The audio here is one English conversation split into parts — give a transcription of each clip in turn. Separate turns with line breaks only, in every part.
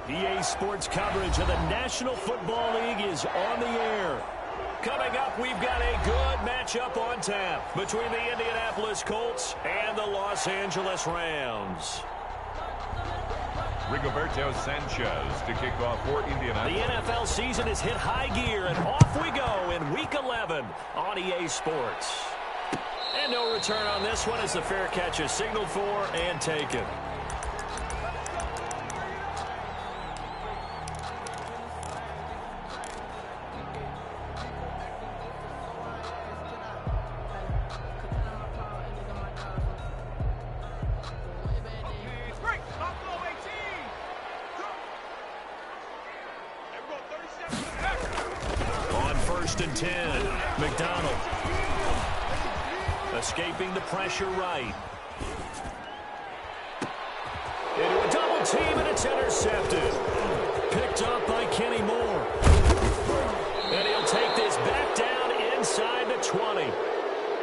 EA Sports coverage of the National Football League is on the air. Coming up, we've got a good matchup on tap between the Indianapolis Colts and the Los Angeles Rams.
Rigoberto Sanchez to kick off for Indianapolis.
The NFL season has hit high gear, and off we go in Week 11 on EA Sports. And no return on this one as the fair catch is signaled for and taken. And 10. McDonald escaping the pressure right. Into a double team, and it's intercepted. Picked up by Kenny Moore. And he'll take this back down inside the 20.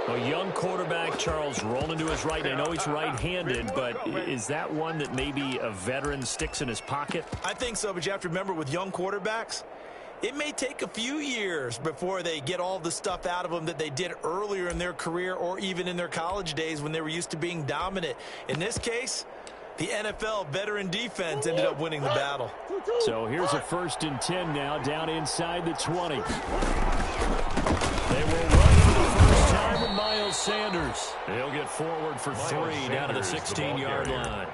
A young quarterback, Charles, rolling to his right. I know he's right-handed, but is that one that maybe a veteran sticks in his pocket?
I think so, but you have to remember with young quarterbacks, it may take a few years before they get all the stuff out of them that they did earlier in their career or even in their college days when they were used to being dominant. In this case, the NFL veteran defense ended up winning the battle.
So here's a 1st and 10 now, down inside the 20. They will run for the first time with Miles Sanders. He'll get forward for 3 down to the 16-yard line.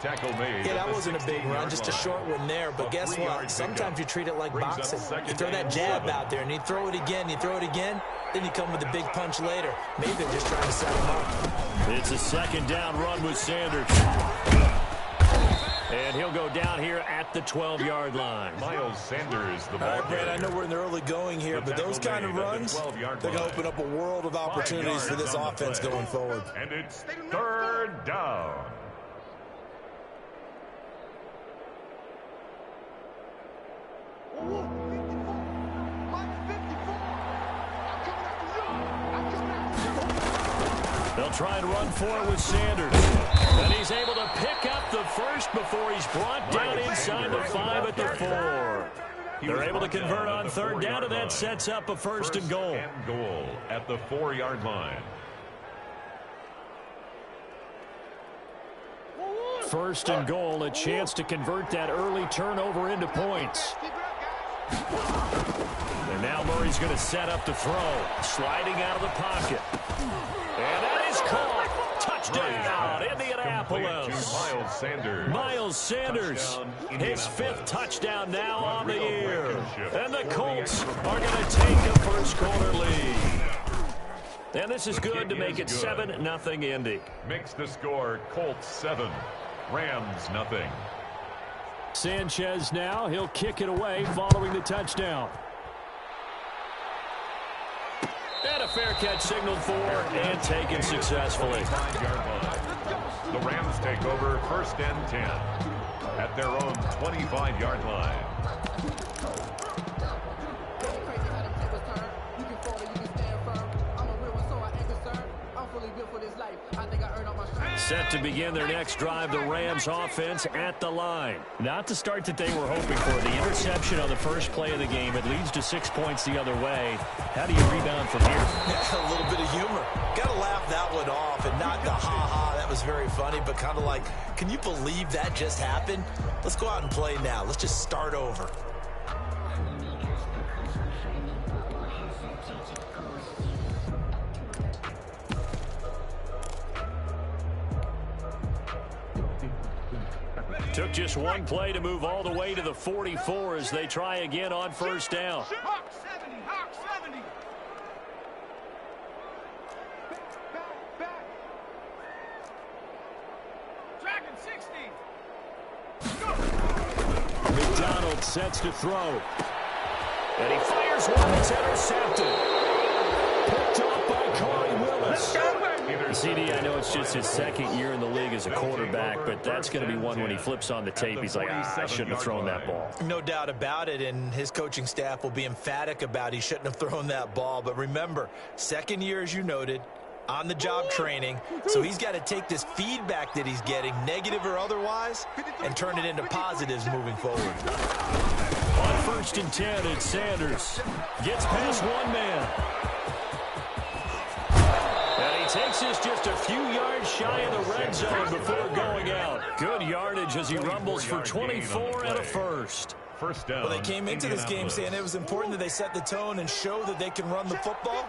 Tackle made.
Yeah, that wasn't a big run, just a short one there. But guess what? Sometimes you treat it like boxing. You throw that jab out there, and you throw it again, then you come with a big punch later. Maybe they're just trying to set him up.
It's a 2nd down run with Sanders. And he'll go down here at the 12-yard line.
Miles Sanders, the ball.
All right, Brad, I know we're in the early going here, but those kind of runs, they're going to open up a world of opportunities for this offense going forward.
And it's 3rd down.
They'll try and run for it with Sanders. And he's able to pick up the first before he's brought down inside the 5 at the 4. They're able to convert on 3rd down, and that sets up a 1st and goal.
And goal at the 4-yard line.
1st and goal, a chance to convert that early turnover into points. And now Murray's going to set up to throw. Sliding out of the pocket. And that is caught. Touchdown, Indianapolis. Miles Sanders, his 5th touchdown now on the year. And the Colts are going to take a first-quarter lead. And this is good to make it 7-0 Indy.
Makes the score Colts 7, Rams 0.
Sanchez now, he'll kick it away following the touchdown. And a fair catch signaled for and taken successfully.
The Rams take over 1st and 10 at their own 25-yard line.
Set to begin their next drive, the Rams offense at the line. Not the start that they were hoping for. The interception on the first play of the game, it leads to 6 points the other way. How do you rebound from here?
Yeah, a little bit of humor. Got to laugh that one off and not the ha-ha, that was very funny, but kind of like, can you believe that just happened? Let's go out and play now. Let's just start over.
Took just one play to move all the way to the 44 as they try again on 1st down.
Hawk 70, Hawk 70. Back. Dragon 60.
McDonald sets to throw. And he fires one that's intercepted. Picked up by Corey Willis. CD, I know it's just his 2nd year in the league as a quarterback, but that's going to be one when he flips on the tape. He's like, I shouldn't have thrown that ball.
No doubt about it, and his coaching staff will be emphatic about he shouldn't have thrown that ball. But remember, 2nd year, as you noted, on-the-job training, so he's got to take this feedback that he's getting, negative or otherwise, and turn it into positives moving forward.
On 1st and 10, it's Sanders. Gets past one man. And he takes this just a few yards shy of the red zone before going out. Good yardage as he rumbles for 24 and a first.
First down.
Well, they came into this game saying it was important that they set the tone and show that they can run the football.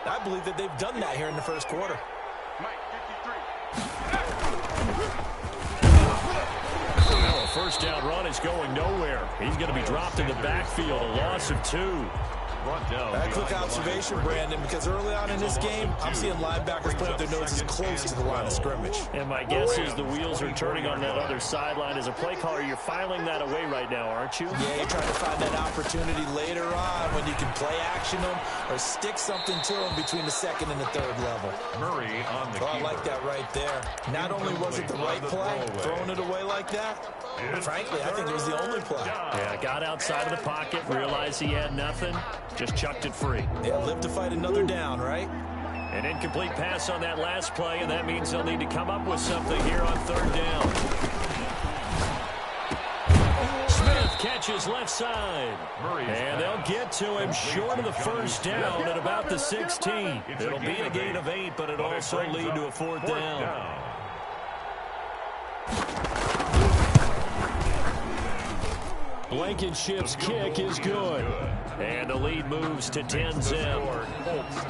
I believe that they've done that here in the first quarter.
Well, a first down run is going nowhere. He's going to be dropped in the backfield, a loss of 2.
That quick observation, Brandon, because early on in this game, I'm seeing linebackers put up their noses close to the line of scrimmage.
And my guess is the wheels are turning on that other sideline. As a play caller, you're filing that away right now, aren't you?
Yeah, you're trying to find that opportunity later on when you can play action them or stick something to them between the second and the third level.
Murray on the
I like that right there. Not only was it the right play, throwing it away like that, but frankly, I think it was the only play.
Yeah, got outside of the pocket, realized he had nothing, just chucked it free.
Yeah, live to fight another down, right?
An incomplete pass on that last play, and that means they'll need to come up with something here on 3rd down. Smith catches left side. And they'll get to him short of the first down at about the 16. It'll be a gain of 8, but it'll also lead to a 4th down. Blankenship's kick is good. And the lead moves to 10-zip.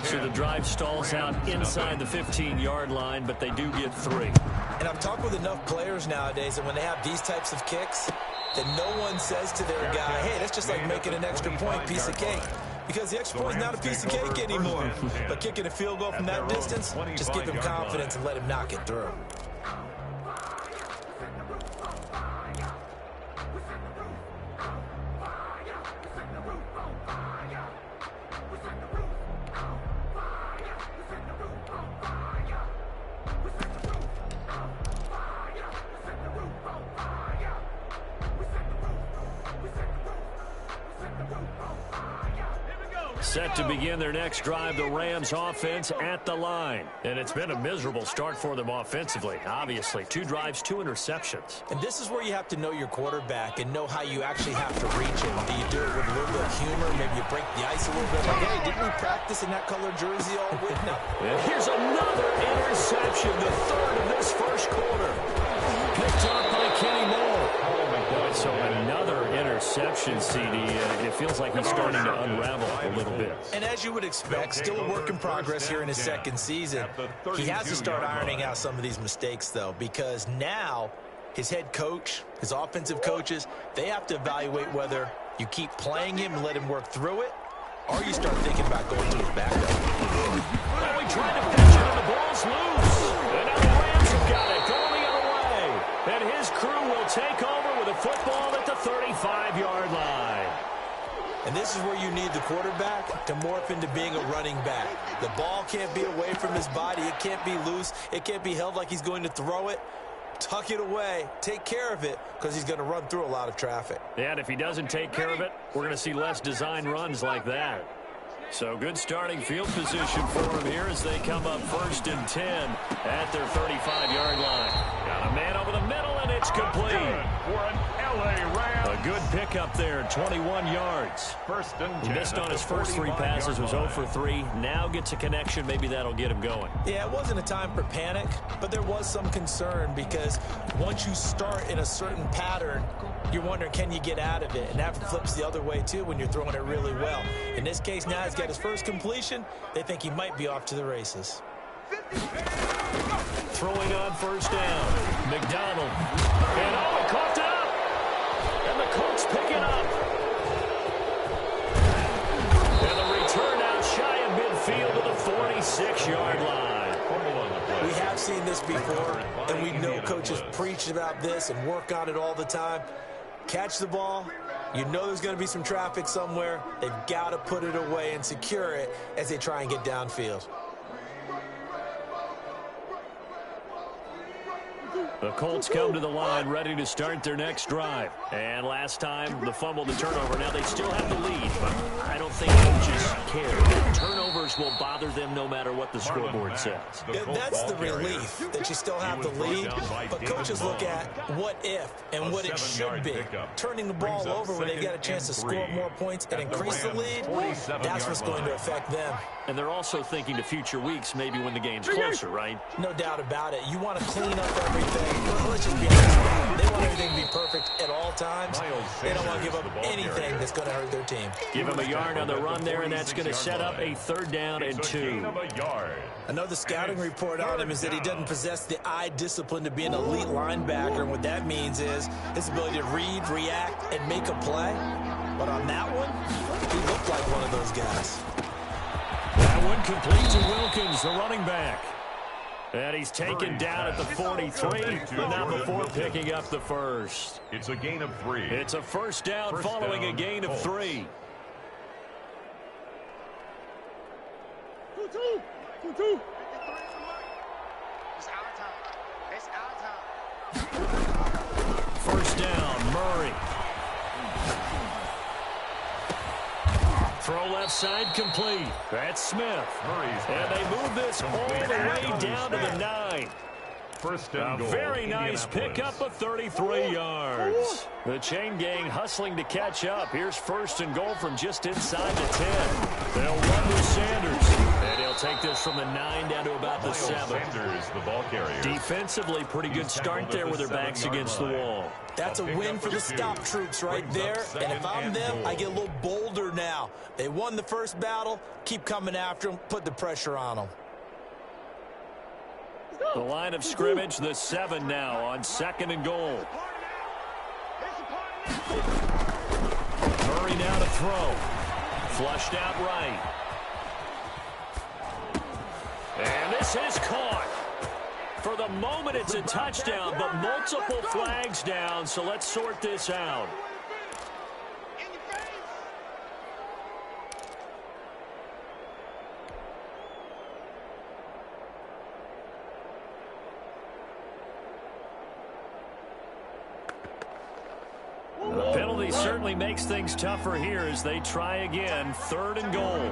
So the drive stalls out inside the 15-yard line, but they do get 3.
And I've talked with enough players nowadays that when they have these types of kicks, that no one says to their guy, hey, that's just like making an extra point, piece of cake. Because the extra point is not a piece of cake anymore. But kicking a field goal from that distance, just give him confidence and let him knock it through.
Set to begin their next drive, the Rams offense at the line. And it's been a miserable start for them offensively, obviously. 2 drives, 2 interceptions.
And this is where you have to know your quarterback and know how you actually have to reach him. Do you do it with a little bit of humor? Maybe you break the ice a little bit. Like, hey, didn't we practice in that color jersey all week? No.
And here's another interception, the 3rd of this first quarter. Picked up by Kenny Moore. Boy, so another interception, CD. It feels like he's starting to unravel a little bit.
And as you would expect, still a work in progress here in his 2nd season. He has to start ironing out some of these mistakes, though, because now his head coach, his offensive coaches, they have to evaluate whether you keep playing him and let him work through it, or you start thinking about going to his backup.
Well, we tried to pitch it, and the ball's loose. And now the Rams have got it going the other way. And his crew will take over with a football at the 35-yard line.
And this is where you need the quarterback to morph into being a running back. The ball can't be away from his body. It can't be loose. It can't be held like he's going to throw it. Tuck it away. Take care of it because he's going to run through a lot of traffic.
And if he doesn't take care of it, we're going to see less design runs like that. So good starting field position for him here as they come up 1st and 10 at their 35-yard line. Got a man over the middle, and it's complete.
For an LA Rams.
A good pickup there, 21 yards.
1st and 10.
He missed on his first 3 passes, was 0 for 3. Now gets a connection. Maybe that'll get him going.
Yeah, it wasn't a time for panic, but there was some concern because once you start in a certain pattern, you're wondering, can you get out of it? And that flips the other way, too, when you're throwing it really well. In this case, now he's got his first completion. They think he might be off to the races.
Throwing on 1st down. McDonald. And he caught it up. And the Colts pick it up. And the return out shy of midfield to the 46-yard line.
We have seen this before, and we know coaches preach about this and work on it all the time. Catch the ball. You know there's going to be some traffic somewhere. They've got to put it away and secure it as they try and get downfield.
The Colts come to the line ready to start their next drive. And last time, the fumble, the turnover. Now they still have the lead, but I don't think coaches care. Turnovers will bother them no matter what the scoreboard says.
Yeah, that's the relief, that you still have the lead. But coaches look at what if and what it should be. Turning the ball over when they've got a chance to score more points and increase the lead, that's what's going to affect them.
And they're also thinking to future weeks, maybe when the game's closer, right?
No doubt about it. You want to clean up everything. Let's just be honest. They want everything to be perfect at all times. They don't want to give up anything that's going to hurt their team.
Give him a yard on the run there, and that's going to set up a 3rd down and 2.
I know the scouting report on him is that he doesn't possess the eye discipline to be an elite linebacker. And what that means is his ability to read, react, and make a play. But on that one, he looked like one of those guys.
That one complete to Wilkins, the running back. And he's taken down at the 43, but not before picking up the first.
It's a gain of 3.
It's a first down following a gain of 3.
2-2. It's our time. It's our time.
First down, Murray. Throw left side complete. That's Smith. And they move this all the way down to the 9.
First and goal.
A very nice pickup of 33 yards. The chain gang hustling to catch up. Here's 1st and goal from just inside the 10. They'll run with Sanders. And he'll take this from the 9 down to about the 7.
Sanders, the ball carrier.
Defensively, pretty good start there with their backs against the wall.
That's a win for the stop troops right there. And if I'm them, I get a little bolder now. They won the first battle. Keep coming after them. Put the pressure on them.
The line of scrimmage, the 7 now on 2nd and goal. Murray now to throw. Flushed out right. And this is caught. For the moment, it's a touchdown, but multiple flags down, so let's sort this out. The penalty certainly makes things tougher here as they try again. 3rd and goal.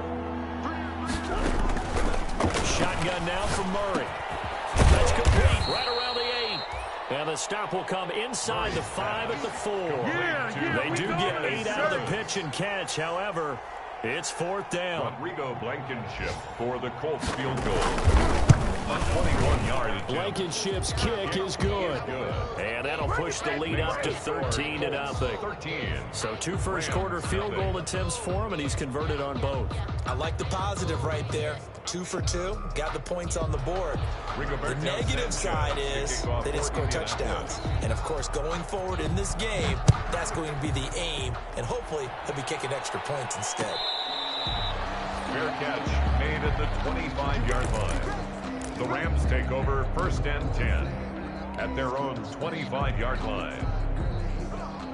Shotgun now from Murray. That's complete right around the 8. And the stop will come inside the 5 at the 4. They do get 8 out of the pitch and catch. However, it's 4th down.
Rodrigo Blankenship for the Colts field goal. A 21-yard attempt.
Blankenship's kick is good. And that'll push the lead up to 13-0. So 2 first-quarter field goal attempts for him, and he's converted on both.
I like the positive right there. 2 for 2. Got the points on the board. The negative side is they didn't score touchdowns. And, of course, going forward in this game, that's going to be the aim. And hopefully he'll be kicking extra points instead.
Fair catch made at the 25-yard line. The Rams take over 1st and 10 at their own 25-yard line.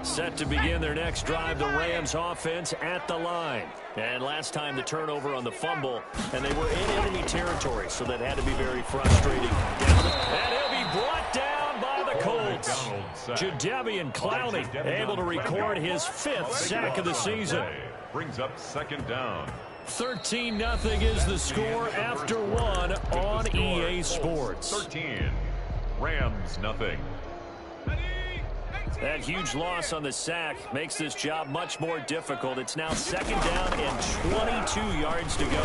Set to begin their next drive, the Rams offense at the line. And last time the turnover on the fumble, and they were in enemy territory, so that had to be very frustrating. And he'll be brought down by the Colts. Jadeveon Clowney able to record his 5th sack of the season.
Brings up 2nd down.
13-0 is the score after 1 on EA Sports.
13. Rams nothing.
That huge loss on the sack makes this job much more difficult. It's now 2nd down and 22 yards to go.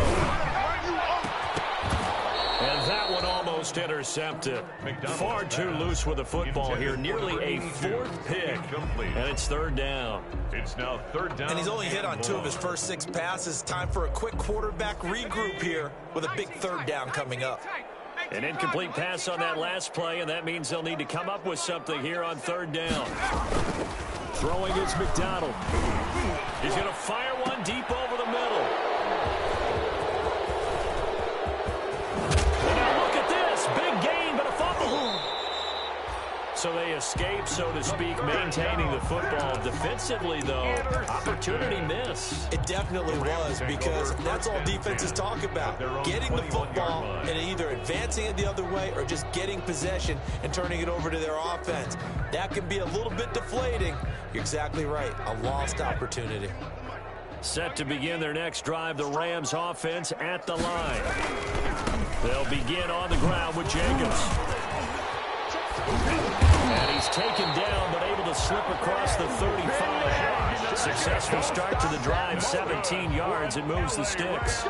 And that one almost intercepted. Far too loose with the football here. Nearly a 4th pick. And it's 3rd down.
It's now 3rd down.
And he's only hit on 2 of his first 6 passes. Time for a quick quarterback regroup here with a big 3rd down coming up.
An incomplete pass on that last play, and that means they'll need to come up with something here on 3rd down. Throwing is McDonald. He's going to fire one deep over the middle. And now look at this. Big gain, but a fumble. So they escape, so to speak, maintaining the football. Defensively, though, opportunity miss.
It definitely was, because that's all defenses talk about. Getting the football and either advancing it the other way or just getting possession and turning it over to their offense. That can be a little bit deflating. You're exactly right. A lost opportunity.
Set to begin their next drive, the Rams offense at the line. They'll begin on the ground with Jacobs. And he's taken down, but able to slip across the 35. Successful start to the drive, 17 yards, and moves the sticks.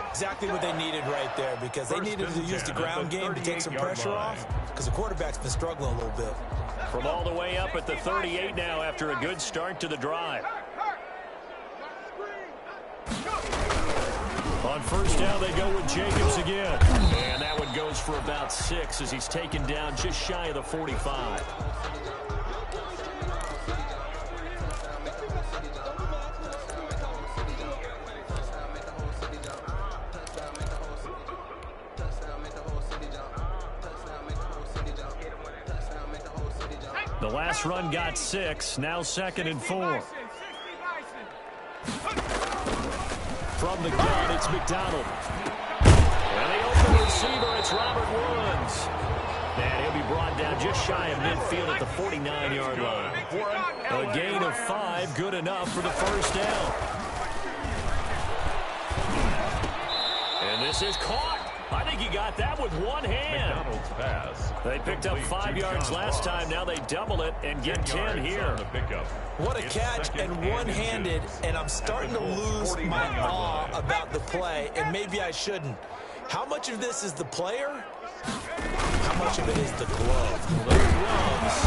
Exactly what they needed right there, because they needed to use the ground game to take some pressure off, because the quarterback's been struggling a little bit.
From all the way up at the 38 now after a good start to the drive. On first down, they go with Jacobs again. And that one goes for about 6 as he's taken down just shy of the 45. The last run got 6, now 2nd and 4. From the gun, it's McDonald. And the open receiver, it's Robert Woods. And he'll be brought down just shy of midfield at the 49-yard line. A gain of 5, good enough for the first down. And this is caught. I think he got that with one hand.
McDonald's pass.
They picked up 5 yards last time. Now they double it and get 10 here.
What a catch and one-handed, and I'm starting to lose my awe about the play, and maybe I shouldn't. How much of this is the player? How much of it is the glove?
Those gloves,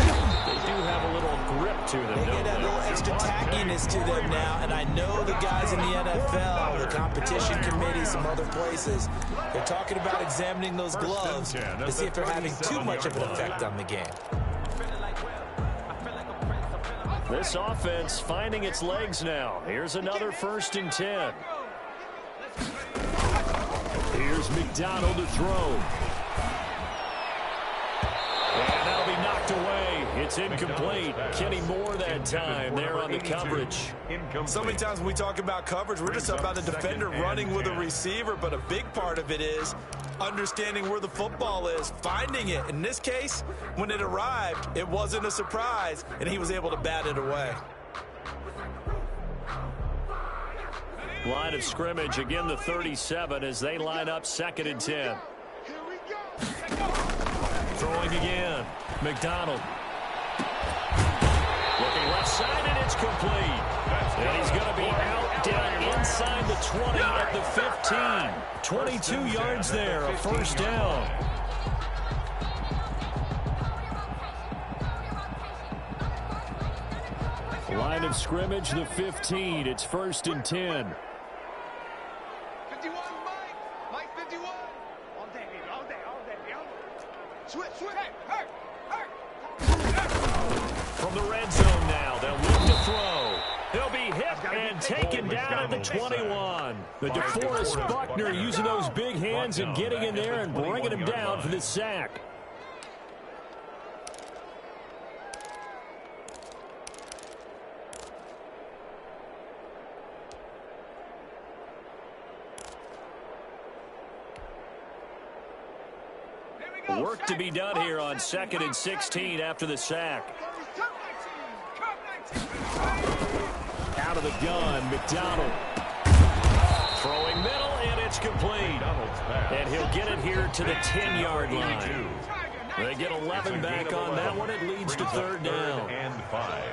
they do have a little grip to them,
They
don't
get that little extra tackiness to them now, and I know the guys in the NFL, the competition committee, some other places, they're talking about examining those gloves to see if they're having too much of an effect on the game.
This offense finding its legs now. Here's another 1st and 10. Here's McDonald to throw. And that'll be knocked away. It's incomplete. Kenny Moore that time there on the coverage.
So many times when we talk about coverage, we're just about the defender running with a receiver, but a big part of it is understanding where the football is, finding it. In this case, when it arrived, it wasn't a surprise, and he was able to bat it away.
Line of scrimmage, again the 37 as they line up 2nd and 10. Throwing again. McDonald. Looking left side, and it's complete. And he's going to be out down inside the 20 at the 15. 22 yards there, a first down. Line of scrimmage, the 15. It's 1st and 10.
51, Mike 51. All day, baby, all day. Switch, hey.
From the red zone now, they'll look to throw. He'll be hit and taken down at the 21. The DeForest Buckner using those big hands and getting in there and bringing him down for the sack. Work to be done here on 2nd and 16 after the sack. Out of the gun, McDonald. Throwing middle, and it's complete. And he'll get it here to the 10-yard line. They get 11 back on that one. It leads to 3rd down.
And 5.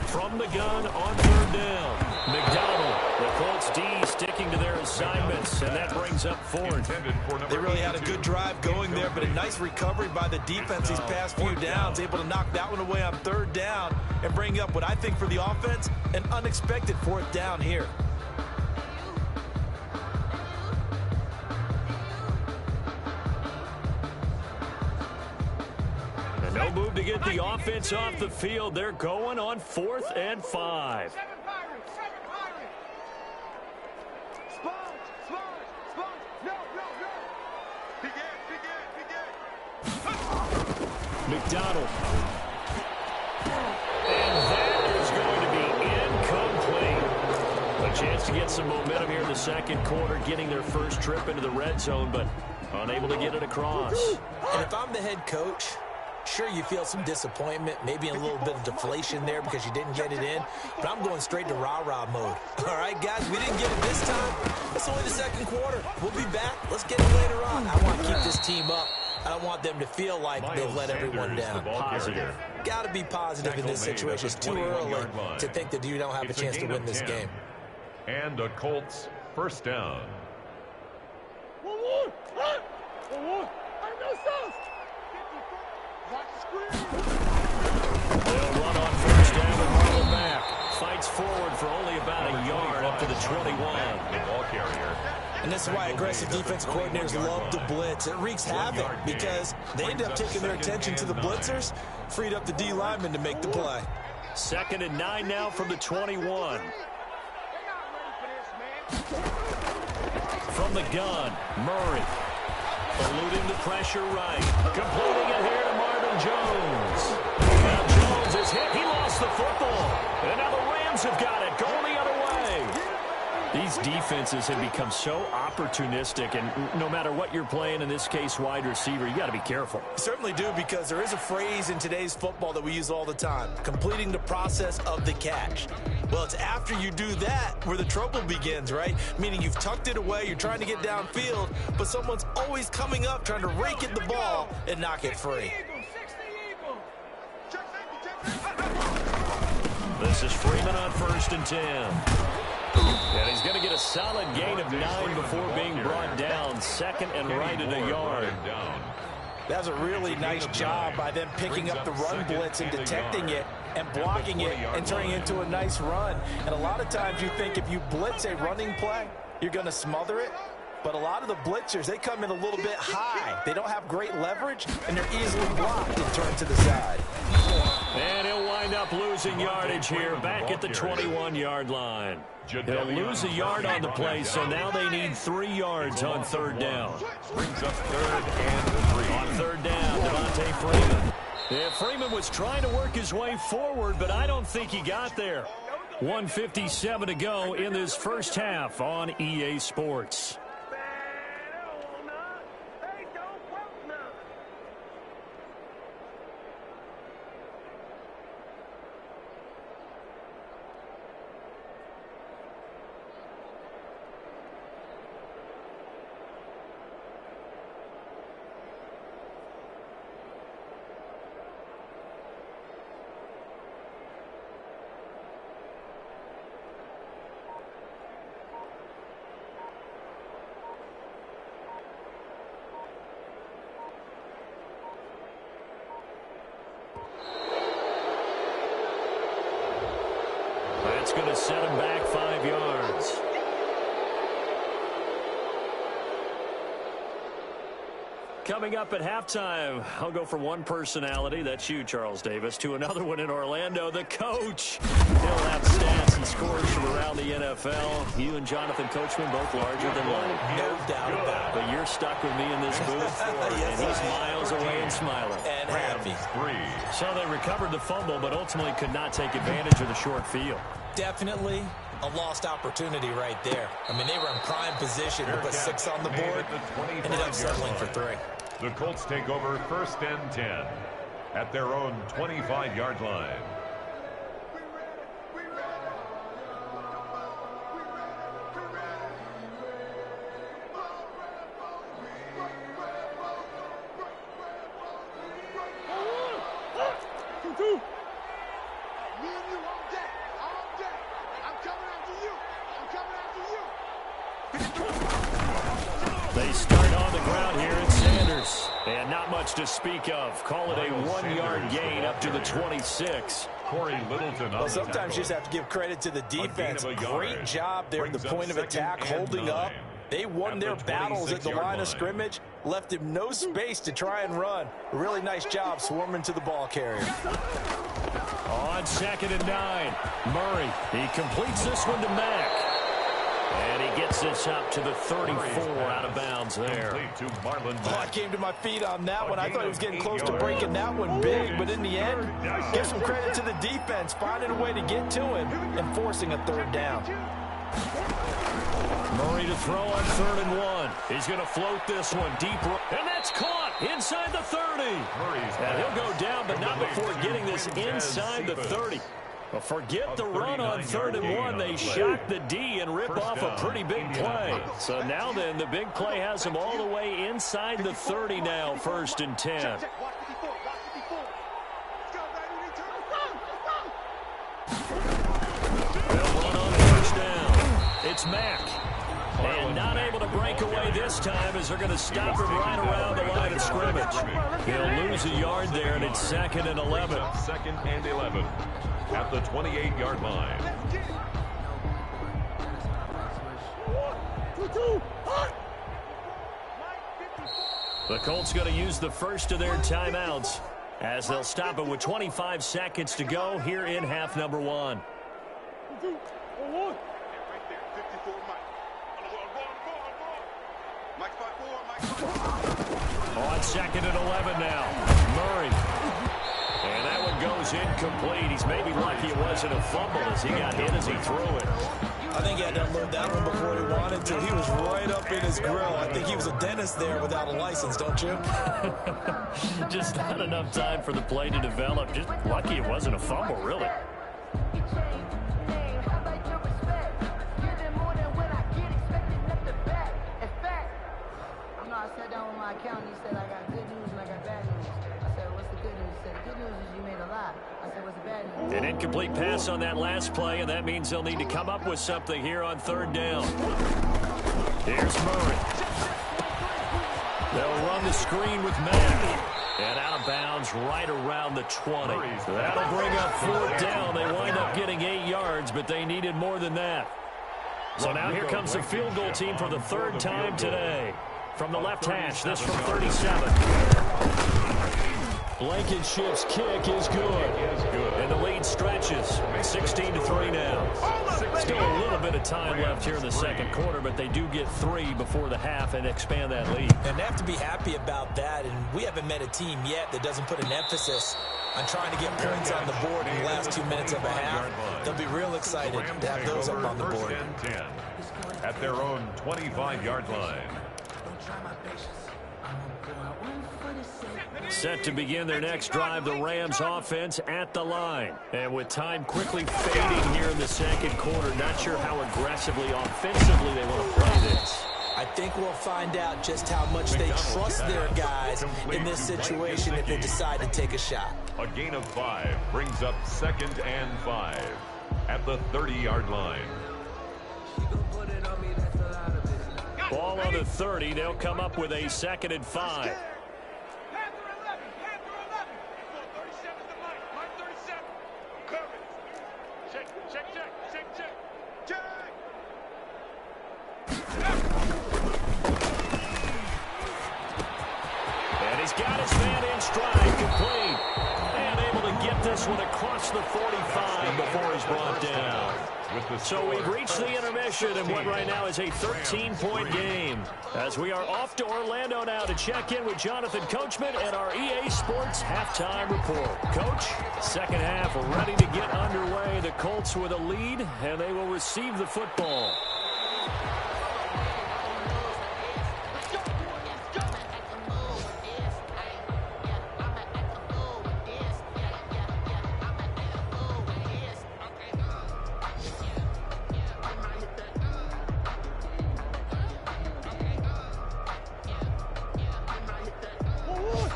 From the gun on 3rd down. McDonald, the Colts D sticking to their assignments, and that brings up 4th.
They really had a good drive going there, but a nice recovery by the defense these past few downs, able to knock that one away on 3rd down and bring up what I think for the offense, an unexpected 4th down here.
And no move to get the offense off the field. They're going on 4th and 5. McDonald. And that is going to be incomplete. A chance to get some momentum here in the 2nd quarter, getting their first trip into the red zone, but unable to get it across.
And if I'm the head coach, Sure, you feel some disappointment, maybe a little bit of deflation there because you didn't get it in, but I'm going straight to rah-rah mode. All right, guys, we didn't get it this time. It's only the second quarter. We'll be back. Let's get it later on. I want to keep this team up. I don't want them to feel like they've let everyone down.
Positive.
Got to be positive in this situation. It's too early to think that you don't have a chance to win this game.
And a Colts first down.
They'll run on first down and roll back. Fights forward for only about a yard up to the 21.
The ball carrier.
And this is why aggressive defense coordinators love to blitz. It wreaks havoc because they end up taking their attention to the blitzers, freed up the D lineman to make the play.
2nd and 9 now from the 21. From the gun, Murray. Eluding the pressure right. Completing it here to Marvin Jones. Now Jones is hit. He lost the football. And now the Rams have got it. Going the other way. These defenses have become so opportunistic, and no matter what you're playing, in this case wide receiver, you got to be careful.
You certainly do, because there is a phrase in today's football that we use all the time, completing the process of the catch. Well, it's after you do that where the trouble begins, right? Meaning you've tucked it away, you're trying to get downfield, but someone's always coming up trying to rake at the ball and knock it free.
This is Freeman on 1st and 10. And he's going to get a solid gain of 9 before being brought down. 2nd and right at a yard.
That's a really nice job by them picking up the run blitz and detecting it and blocking it and turning it into a nice run. And a lot of times you think if you blitz a running play, you're going to smother it. But a lot of the blitzers, they come in a little bit high. They don't have great leverage, and they're easily blocked and turned to the side.
And he'll wind up losing yardage here back at the 21-yard line. They'll lose a yard on the play, so now they need 3 yards on 3rd down.
Brings up 3rd and 3.
On 3rd down, Devontae Freeman. Yeah, Freeman was trying to work his way forward, but I don't think he got there. 1:57 to go in this first half on EA Sports. That's going to set him back 5 yards. Coming up at halftime, I'll go from one personality, that's you, Charles Davis, to another one in Orlando, the coach. He'll have stats and scores from around the NFL. You and Jonathan Coachman both larger than life.
No doubt about it.
But you're stuck with me in this booth,
Yes,
and he's miles away and smiling.
And happy.
So they recovered the fumble, but ultimately could not take advantage of the short field.
Definitely a lost opportunity right there. I mean, they were in prime position to put 6 on the board, ended up settling for 3.
The Colts take over 1st and 10 at their own 25-yard line.
They start on the ground here at Sanders. And not much to speak of. Call it a 1-yard gain up to the 26.
Corey Littleton.
Well, sometimes you just have to give credit to the defense. Great job there at the point of attack, holding up. They won their battles at the line of scrimmage, left him no space to try and run. A really nice job swarming to the ball carrier.
On 2nd and 9, Murray. He completes this one to Mack. And he gets this up to the 34 out of bounds there.
Oh, I came to my feet on that one. I thought he was getting close to breaking that one big, but in the end, give some credit to the defense, finding a way to get to him and forcing a 3rd down.
Murray to throw on 3rd and 1. He's going to float this one deep, and that's caught. inside the 30. And he'll go down, but not before getting this inside the 30. Well, forget the run on 3rd and 1. They shock the D and rip off a pretty big play. So now then, the big play has them all the way inside the 30 now, 1st and 10. They'll run on 1st down. It's Mack. And not able to break away this time as they're going to stop him right around the line of scrimmage. He'll lose a yard there, and it's 2nd and 11.
2nd and 11 at the 28-yard line.
The Colts going to use the first of their timeouts as they'll stop it with 25 seconds to go here in half number 1. On 2nd and 11 now, Murray. And that one goes incomplete. He's maybe lucky it wasn't a fumble as he got hit as he threw it.
I think he had to unload that one before he wanted to. He was right up in his grill. I think he was a dentist there without a license, don't you?
Just not enough time for the play to develop. Just lucky it wasn't a fumble, really.
I sat down with my accountant. He said, I got good news and I got bad news. I said, what's the good news? He said, the good news is you made a lot. I said, what's the bad news?
An incomplete pass on that last play, and that means they'll need to come up with something here on 3rd down. Here's Murray. They'll run the screen with Mack. And out of bounds right around the 20. That'll bring up 4th down. They wind up getting 8 yards, but they needed more than that. So now here comes the field goal team for the 3rd time today. From the left hash, this from 37. Blankenship's kick is good. And the lead stretches. 16-3 now. Still a little bit of time left here in the 2nd quarter, but they do get 3 before the half and expand that lead.
And they have to be happy about that. And we haven't met a team yet that doesn't put an emphasis on trying to get points on the board in the last 2 minutes of a half. They'll be real excited to have those up on the board.
At their own 25-yard line.
Set to begin their next drive, the Rams offense at the line. And with time quickly fading here in the 2nd quarter, not sure how aggressively, offensively they want to play this.
I think we'll find out just how much they trust their guys in this situation if they decide to take a shot.
A gain of 5 brings up 2nd and 5 at the 30-yard line.
Ball on the 30. They'll come up with a 2nd and 5. And he's got his man in stride, complete. And able to get this one across the 45 before he's brought down. So we've reached the intermission and what right now is a 13-point game. As we are off to Orlando now to check in with Jonathan Coachman and our EA Sports halftime report. Coach, 2nd half ready to get underway. The Colts with a lead, and they will receive the football.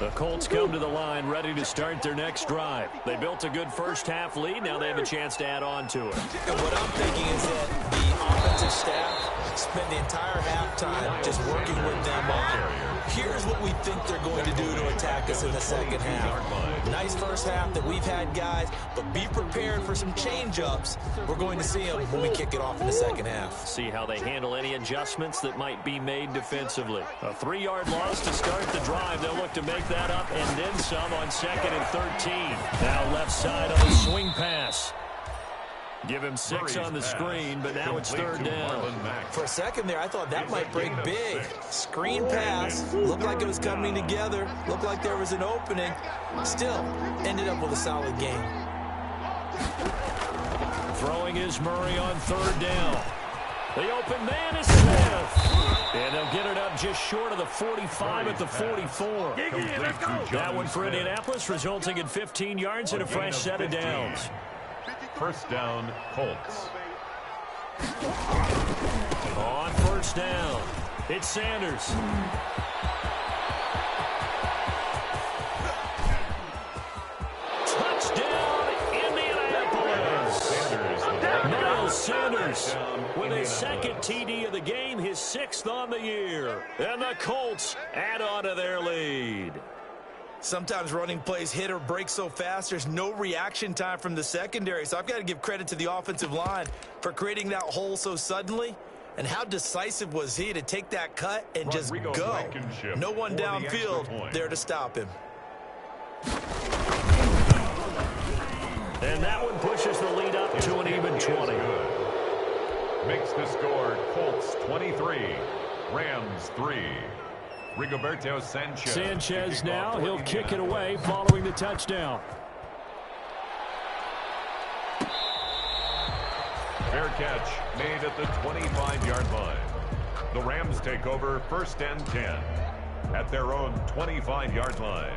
The Colts come to the line ready to start their next drive. They built a good 1st half lead. Now they have a chance to add on to it.
And what I'm thinking is that the offensive staff spent the entire halftime just working with them on, here's what we think they're going to do to attack us in the 2nd half. Nice 1st half that we've had, guys, but be prepared for some change-ups. We're going to see them when we kick it off in the 2nd half.
See how they handle any adjustments that might be made defensively. A 3-yard loss to start the drive. They'll look to make that up and then some on 2nd and 13. Now left side on the swing pass. Give him 6 on the screen, but now it's 3rd down.
For a second there, I thought that might break big. Screen pass. Looked like it was coming together. Looked like there was an opening. Still, ended up with a solid game.
Throwing is Murray on 3rd down. The open man is Smith. And they'll get it up just short of the 45 at the 44. That one for Indianapolis, resulting in 15 yards and a fresh set of downs.
First down, Colts.
On first down, it's Sanders. Touchdown, Indianapolis. Miles Sanders with his second TD of the game, his 6th on the year. And the Colts add on to their lead.
Sometimes running plays hit or break so fast, there's no reaction time from the secondary. So I've got to give credit to the offensive line for creating that hole so suddenly. And how decisive was he to take that cut and just go? No one downfield there to stop him.
And that one pushes the lead up to an even 20.
Makes the score Colts 23, Rams 3. Rigoberto Sanchez.
Sanchez now, he'll kick it away following the touchdown.
Fair catch made at the 25-yard line. The Rams take over first and 10 at their own 25-yard line.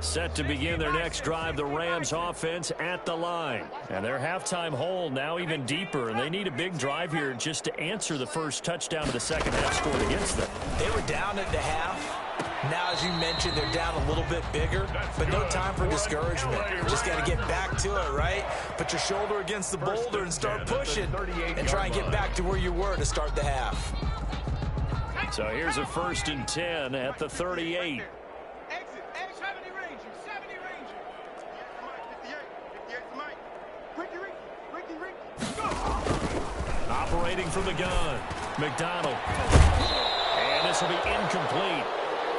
Set to begin their next drive, the Rams offense at the line. And their halftime hole now even deeper, and they need a big drive here just to answer the first touchdown of the second half scored against them.
They were down at the half. Now, as you mentioned, they're down a little bit bigger, but no time for discouragement. Just got to get back to it, right? Put your shoulder against the boulder and start pushing and try and get back to where you were to start the half.
So here's a 1st and 10 at the 38. Operating from the gun, McDonald. And this will be incomplete.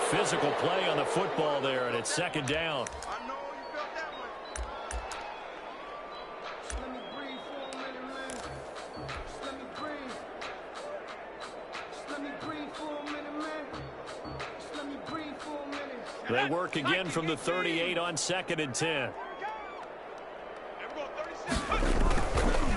Physical play on the football there, and it's second down. They work again from the 38 on 2nd and 10.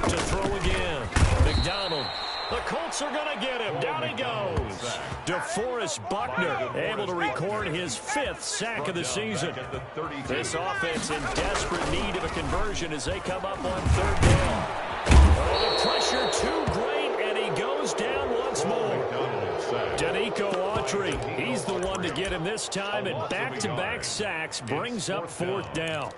To throw again. McDonald. The Colts are going to get him. Down he goes. DeForest Buckner able to record his 5th sack of the season. This offense in desperate need of a conversion as they come up on 3rd down. Oh, the pressure too great, and he goes down once more. Danico Autry, he's the one to get him this time, and back-to-back sacks brings up 4th down.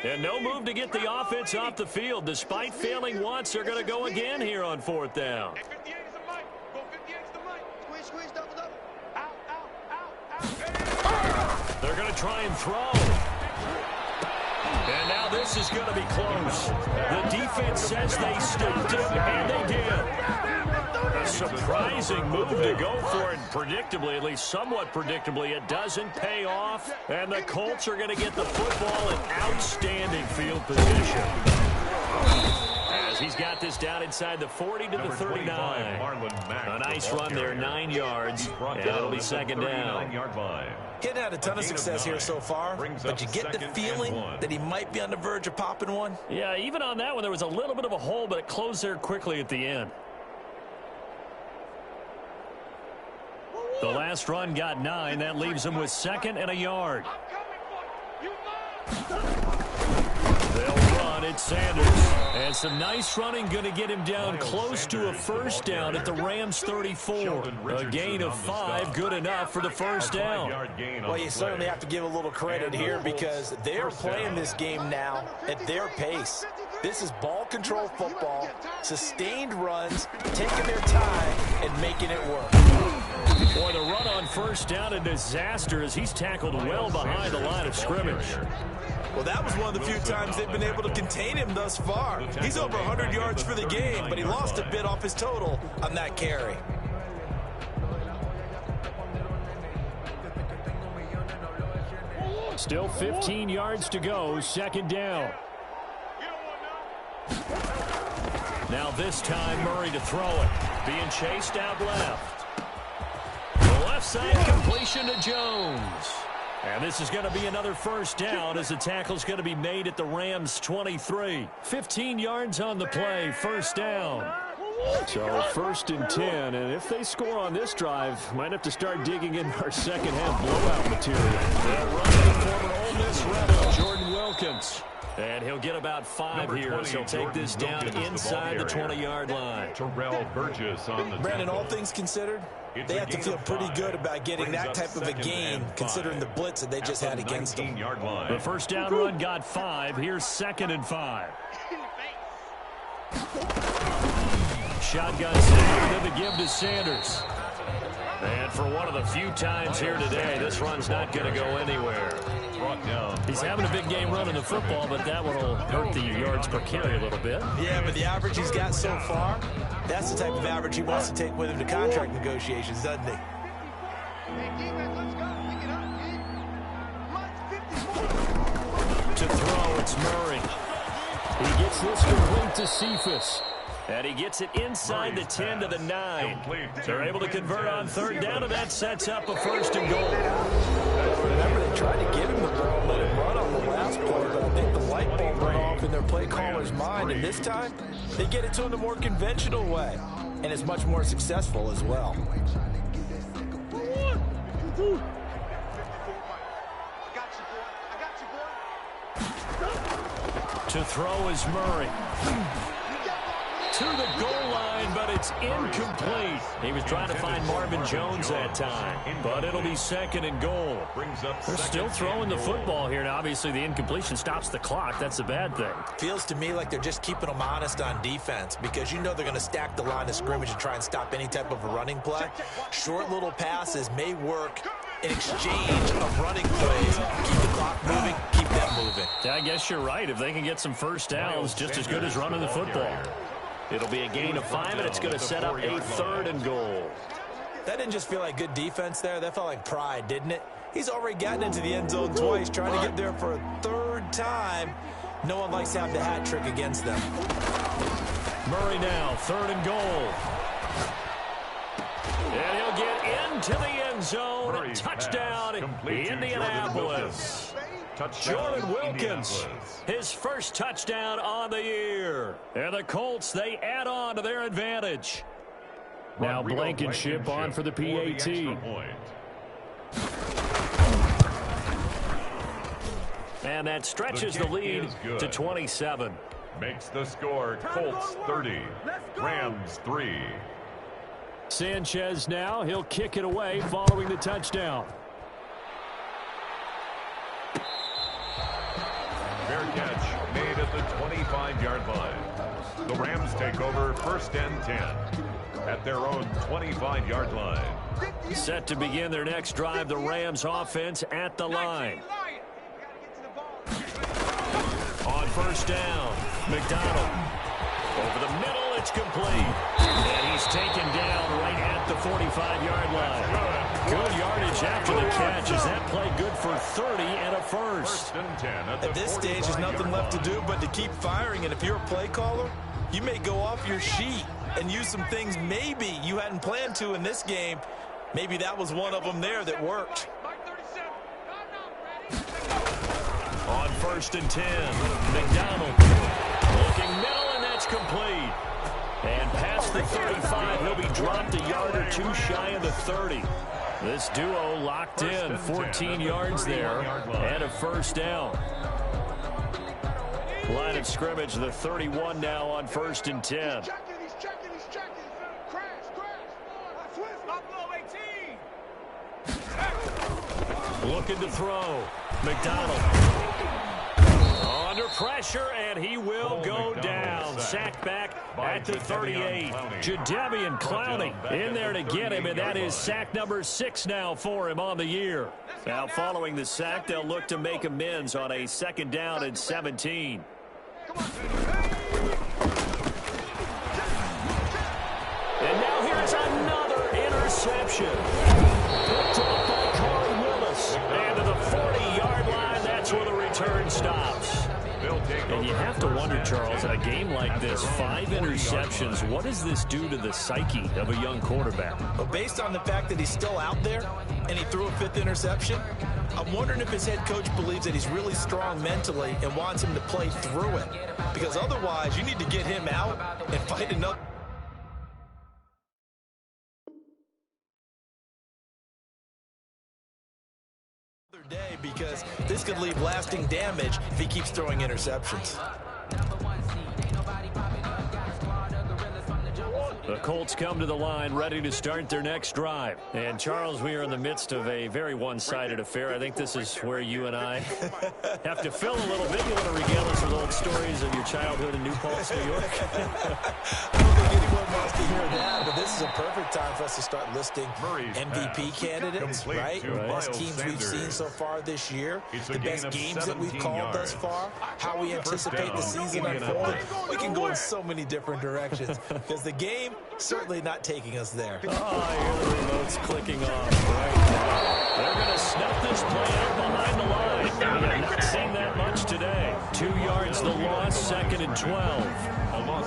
And no move to get the offense off the field. Despite failing once, they're going to go again here on 4th down. They're going to try and throw. And now this is going to be close. The defense says they stopped him, and they did. A surprising move to go for it. Predictably, at least somewhat predictably, it doesn't pay off. And the Colts are going to get the football in outstanding field position. As he's got this down inside the 40 to the 39. A nice run there, 9 yards. And it'll be second down.
Getting had a ton of success here so far, but you get the feeling that he might be on the verge of popping one.
Yeah, even on that one, there was a little bit of a hole, but it closed there quickly at the end. The last run got 9. That leaves him with 2nd and a yard. They'll run it, Sanders. And some nice running going to get him down close to a 1st down at the Rams 34. A gain of 5, good enough for the 1st down.
Well, you certainly have to give a little credit here because they're playing this game now at their pace. This is ball control football, sustained runs, taking their time and making it work.
Boy, the run on 1st down, a disaster as he's tackled well behind the line of scrimmage.
Well, that was one of the few times they've been able to contain him thus far. He's over 100 yards for the game, but he lost a bit off his total on that carry.
Still 15 yards to go, 2nd down. Now this time Murray to throw it. Being chased out left. The left side completion to Jones. And this is going to be another first down as the tackle's going to be made at the Rams 23. 15 yards on the play, first down.
So 1st and 10, and if they score on this drive, might have to start digging in our second-half blowout material.
They'll run the former Ole Miss Rebel, Jordan Wilkins. And he'll get about 5 here as he'll take this down inside the 20-yard line.
Terrell Burgess on the
Brandon, all things considered, they have to feel pretty good about getting that type of a gain, considering the blitz that they just had against them.
The first down run got 5. Here's 2nd and 5. Shotgun snap, then the give to Sanders. And for one of the few times here today, this run's not going to go anywhere. He's having a big game running the football, but that one will hurt the yards per carry a little bit.
Yeah, but the average he's got so far, that's the type of average he wants to take with him to contract negotiations, doesn't he?
To throw, it's Murray.
He gets this complete to Cephas.
And he gets it inside the 10 to the 9. They're able to convert on 3rd down, and that sets up a 1st and goal.
Remember, they tried to give him the ball and let him run on the last play, but I think the light bulb went off in their play caller's mind, and this time, they get it to him the more conventional way, and it's much more successful as well.
To throw is Murray. To the goal line, but it's incomplete. He was trying to find Marvin Jones that time, but it'll be 2nd and goal. They're still throwing the football here. Now, obviously, the incompletion stops the clock. That's a bad thing.
Feels to me like they're just keeping them honest on defense because you know they're going to stack the line of scrimmage and try and stop any type of a running play. Short little passes may work in exchange of running plays. Keep the clock moving, keep them moving.
I guess you're right. If they can get some first downs, just as good as running the football. It'll be a gain of 5, and it's going to set up a 3rd and goal.
That didn't just feel like good defense there. That felt like pride, didn't it? He's already gotten into the end zone twice, trying to get there for a 3rd time. No one likes to have the hat trick against them.
Murray now, 3rd and goal. And he'll get into the end zone.
Murray's
touchdown, Indianapolis. Jordan Wilkins, his first touchdown on the year. And the Colts, they add on to their advantage.
Now Blankenship on for the PAT.
And that stretches the lead to 27.
Makes the score Colts 30, Rams 3.
Sanchez now, he'll kick it away following the touchdown.
Fair catch made at the 25-yard line. The Rams take over 1st and 10 at their own 25-yard line.
Set to begin their next drive, the Rams offense at the line. On 1st down, McDonald. Over the middle, it's complete. And he's taken down right at the 45-yard line. Good yardage after the catch. Is that play good for 30 and a 1st?
At this stage, there's nothing left to do but to keep firing. And if you're a play caller, you may go off your sheet and use some things maybe you hadn't planned to in this game. Maybe that was one of them there that worked.
On 1st and 10, McDonald looking middle, and that's complete. And past the 35, he'll be dropped a yard or 2 shy of the 30. This duo locked in, 14 yards there, and a 1st down. Line of scrimmage, the 31 now on 1st and 10. Looking to throw. McDonald. Under pressure, and he will go down. Sacked back at the 38. Jadeveon Clowney in there to get him, and that is sack number 6 now for him on the year. Now, following the sack, they'll look to make amends on a 2nd down and 17. And now here's another interception. Picked up by Corey Willis. And to the 40-yard line, that's where the return stops.
takeover.
And you have to wonder, Charles, in a game like this, 5 interceptions, what does this do to the psyche of a young quarterback?
But based on the fact that he's still out there and he threw a 5th interception, I'm wondering if his head coach believes that he's really strong mentally and wants him to play through it. Because otherwise, you need to get him out and fight another day, because this could leave lasting damage if he keeps throwing interceptions.
The Colts come to the line ready to start their next drive. And, Charles, we are in the midst of a very one-sided affair. I think this is where you and I have to fill a little bit. You want to regale us with old stories of your childhood in New Paltz, New York?
I don't think anyone wants to hear that, but this is a perfect time for us to start listing MVP candidates, right? Best teams we've seen so far this year, the best games that we've called thus far, how we anticipate the season unfolding. We can go in so many different directions because the game certainly not taking us there.
Oh, I hear the remotes clicking off right now. They're going to snuff this play out behind the line. We have not seen that much today. 2 yards the loss, 2nd and 12.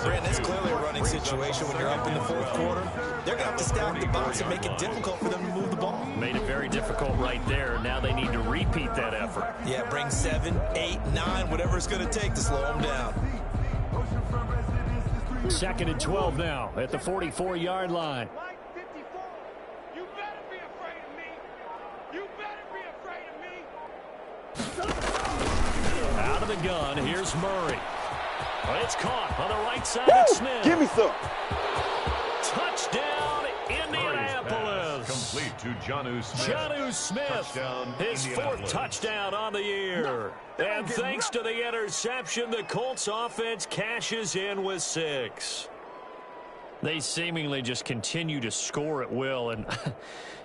Brandon, it's clearly a running situation when you're up in the 4th quarter. They're going to have to stack the box and make it difficult for them to move the ball.
Made it very difficult right there. Now they need to repeat that effort.
Yeah, bring 7, 8, 9, whatever it's going to take to slow them down.
2nd and 12 now at the 44-yard line.
You better be afraid of me. You better be afraid of me.
Out of the gun, here's Murray. It's caught on the right side of Smith.
Give me some.
Touchdown, Indianapolis.
Complete to Jonnu Smith.
Jonnu Smith,
Touchdown,
his 4th touchdown on the year. And thanks to the interception, the Colts offense cashes in with 6. They seemingly just continue to score at will, and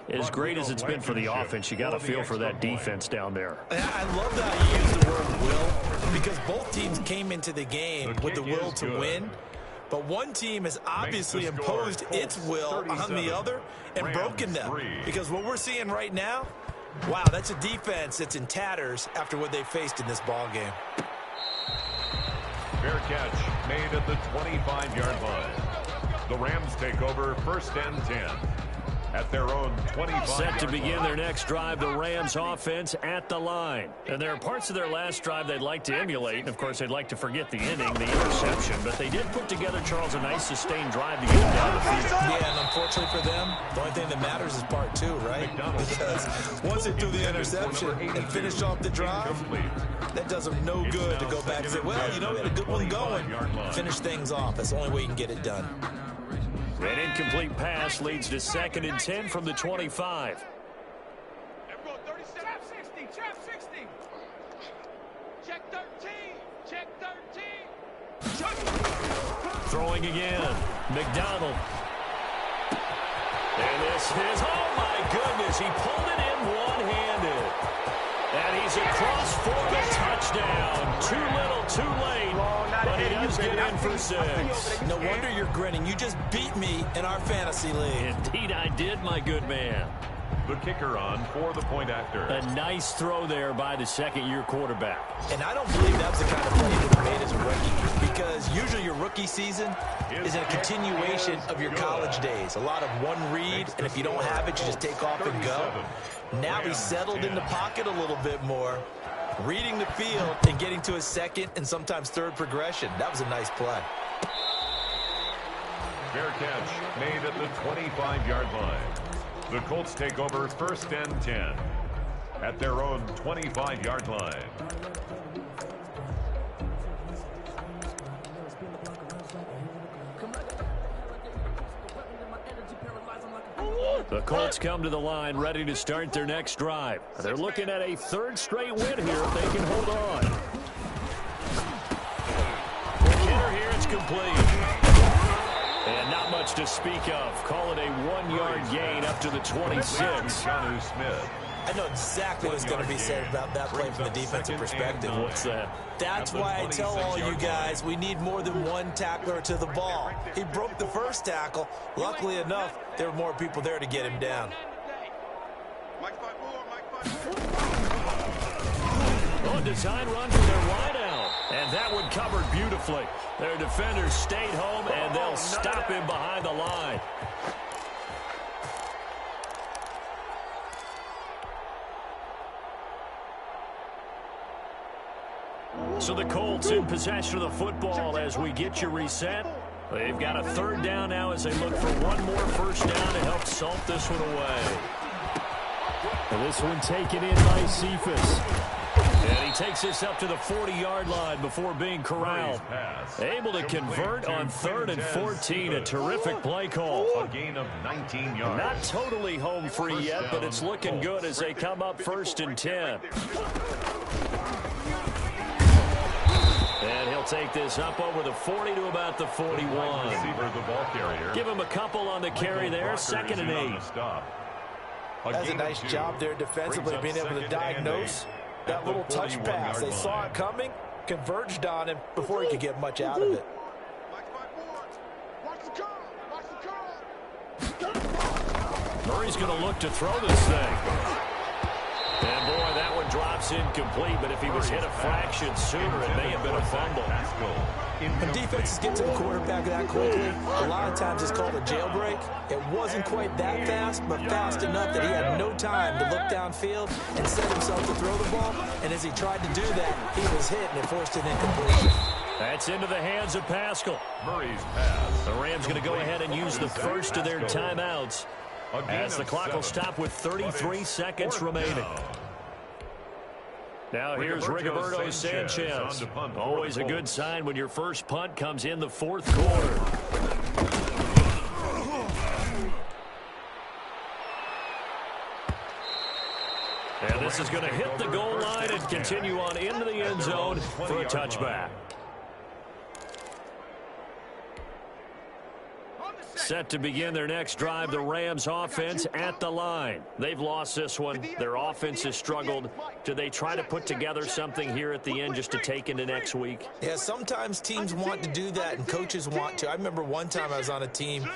as great as it's been for the offense, you got to feel for that defense down there.
I love that you use the word will, because both teams came into the game with the will to win. But one team has obviously imposed its will on the other and broken them. Because what we're seeing right now, wow, that's a defense that's in tatters after what they faced in this ball game.
Fair catch made at the 25-yard line. The Rams take over 1st and 10 at their own 25.
Set to begin their next drive, the Rams offense at the line. And there are parts of their last drive they'd like to emulate. Of course, they'd like to forget the inning, the interception. But they did put together, Charles, a nice sustained drive to get them down the field.
Yeah, and unfortunately for them, the only thing that matters is part 2, right? Because once they threw the interception and finished off the drive, that does them no good to go back and say, well, you know, we had a good one going. Finish things off. That's the only way you can get it done.
An incomplete pass leads to 2nd and 10 from the 25.
Trap 60, trap 60. Check 13, check 13.
Throwing again, McDonald. And this is, oh my goodness, he pulled it in one-handed. And he's across for the touchdown. Too little, too late. But he does get in for 6.
No wonder you're grinning. You just beat me in our fantasy league.
Indeed I did, my good man.
The kicker on for the point after.
A nice throw there by the 2nd-year quarterback.
And I don't believe that was the kind of play he would have made as a rookie, because usually your rookie season is a continuation of your college days. A lot of one read, and if you don't have it, you just take off and go. Now he's settled in the pocket a little bit more, reading the field and getting to his 2nd and sometimes 3rd progression. That was a nice play.
Fair catch made at the 25-yard line. The Colts take over 1st and 10 at their own 25-yard line.
The Colts come to the line ready to start their next drive. They're looking at a 3rd straight win here if they can hold on. Hitter here, it's complete. And not much to speak of. Call it a 1-yard gain up to the 26.
Jonnu Smith.
I know exactly what's going to be said about that play from the defensive perspective.
What's that?
That's why I tell all you guys we need more than one tackler to the ball. He broke the 1st tackle. Luckily enough, there were more people there to get him down.
Oh, design run for their wideout. And that one covered beautifully. Their defenders stayed home, and they'll stop him behind the line. So the Colts in possession of the football as we get you reset. They've got a third down now as they look for one more first down to help salt this one away. And this one taken in by Cephas. And he takes this up to the 40-yard line before being corralled. Able to convert on 3rd and 14. A terrific play call.
A gain of 19 yards.
Not totally home free yet, but it's looking good as they come up 1st and 10. And he'll take this up over the 40 to about the 41. Give him a couple on the carry there. 2nd and 8.
That's a nice job there defensively, being able to diagnose that little touch pass. They saw it coming, converged on him before he could get much out of it.
Murray's going to look to throw this thing. And, boy, that one drops incomplete, but if he was hit a fraction sooner, it may have been a fumble.
When defenses get to the quarterback that quickly, a lot of times it's called a jailbreak. It wasn't quite that fast, but fast enough that he had no time to look downfield and set himself to throw the ball. And as he tried to do that, he was hit, and it forced an incompletion.
That's into the hands of Pascal.
Murray's pass.
The Rams going to go ahead and use the first of their timeouts as the clock will stop with 33 seconds remaining. Now here's Rigoberto Sanchez. Always a good sign when your first punt comes in the 4th quarter. And this is going to hit the goal line and continue on into the end zone for a touchback. Set to begin their next drive, the Rams offense at the line. They've lost this one. Their offense has struggled. Do they try to put together something here at the end just to take into next week?
Yeah, sometimes teams want to do that and coaches want to. I remember one time I was on a team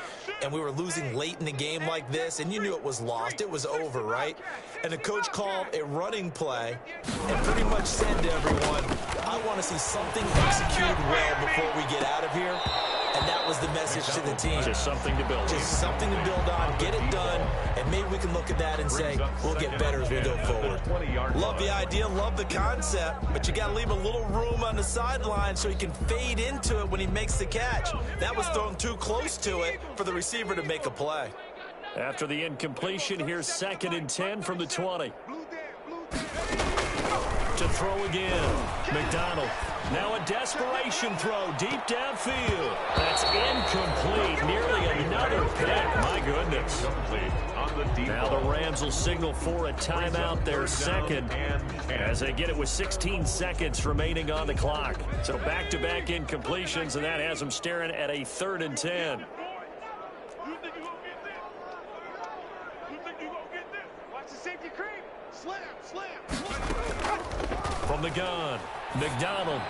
and we were losing late in the game like this, and you knew it was lost. It was over, right? And the coach called a running play and pretty much said to everyone, I want to see something executed well before we get out of here. And that was the message to the team.
Just something to build on.
Just something to build on, get it done, and maybe we can look at that and say, we'll get better as we go forward. Love the idea, love the concept, but you got to leave a little room on the sideline so he can fade into it when he makes the catch. That was thrown too close to it for the receiver to make a play.
After the incompletion, here's 2nd and 10 from the 20. To throw again, McDonald. Now a desperation throw deep downfield. That's incomplete. Nearly another pick. My goodness. Now the Rams will signal for a timeout, their second, as they get it with 16 seconds remaining on the clock. So back-to-back incompletions, and that has them staring at a 3rd and 10. From the gun, McDonald.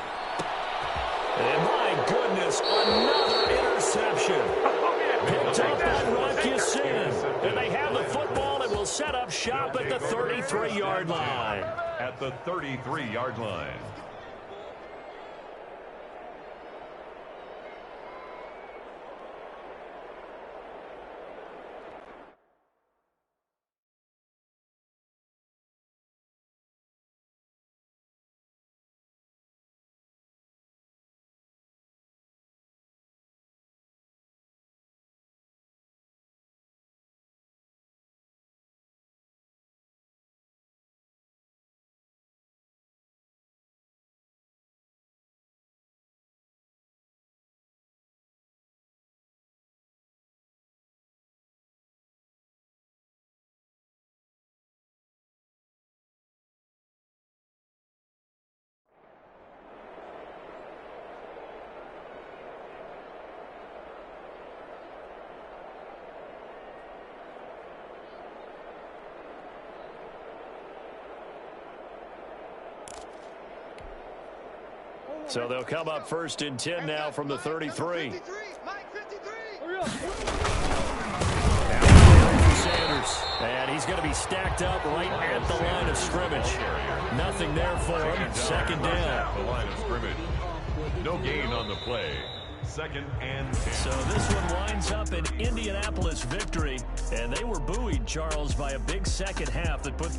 And my goodness, another interception. Picked up by Rock Sin. And they have the football and will set up shop at the 33-yard line.
At the 33-yard line.
So they'll come up 1st and 10 now from the 33. Sanders. And he's going to be stacked up right at the line of scrimmage. Nothing there for him. Second down.
The line of scrimmage. No gain on the play. Second and 10.
So this one winds up an Indianapolis victory, and they were buoyed, Charles, by a big second half that put